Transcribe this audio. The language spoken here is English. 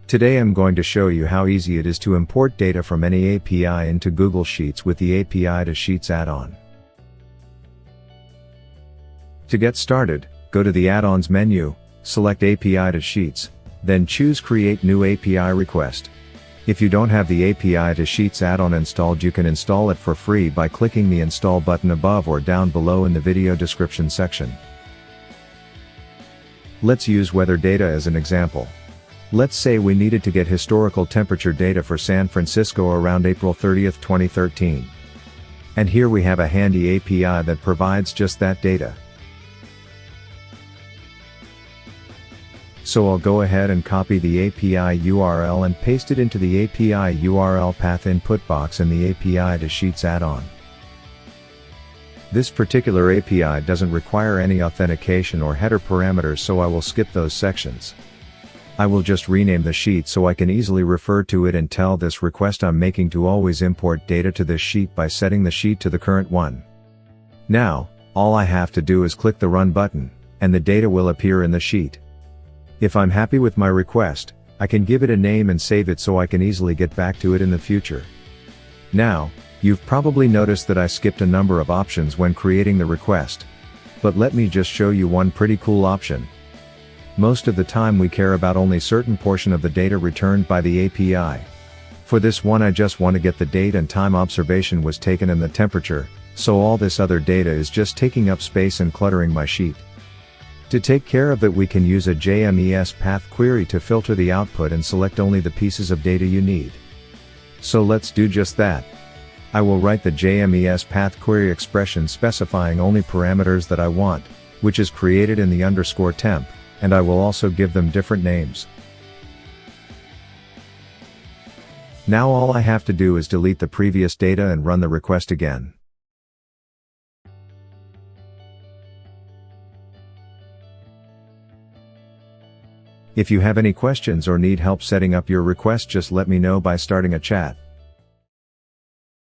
Today I'm going to show you how easy it is to import data from any API into Google Sheets with the API to Sheets add-on. To get started, go to the Add-ons menu, select API to Sheets, then choose Create New API Request. If you don't have the API to Sheets add-on installed, you can install it for free by clicking the Install button above or down below in the video description section. Let's use weather data as an example. Let's say we needed to get historical temperature data for San Francisco around April 30, 2013. And here we have a handy API that provides just that data. So I'll go ahead and copy the API URL and paste it into the API URL path input box in the API to Sheets add-on. This particular API doesn't require any authentication or header parameters, so I will skip those sections. I will just rename the sheet so I can easily refer to it and tell this request I'm making to always import data to this sheet by setting the sheet to the current one. Now, all I have to do is click the Run button, and the data will appear in the sheet. If I'm happy with my request, I can give it a name and save it so I can easily get back to it in the future. Now, you've probably noticed that I skipped a number of options when creating the request. But let me just show you one pretty cool option. Most of the time we care about only certain portion of the data returned by the API. For this one I just want to get the date and time observation was taken and the temperature, so all this other data is just taking up space and cluttering my sheet. To take care of it, we can use a JMES path query to filter the output and select only the pieces of data you need. So let's do just that. I will write the JMES path query expression specifying only parameters that I want, which is created in the _temp, and I will also give them different names. Now all I have to do is delete the previous data and run the request again. If you have any questions or need help setting up your request, just let me know by starting a chat.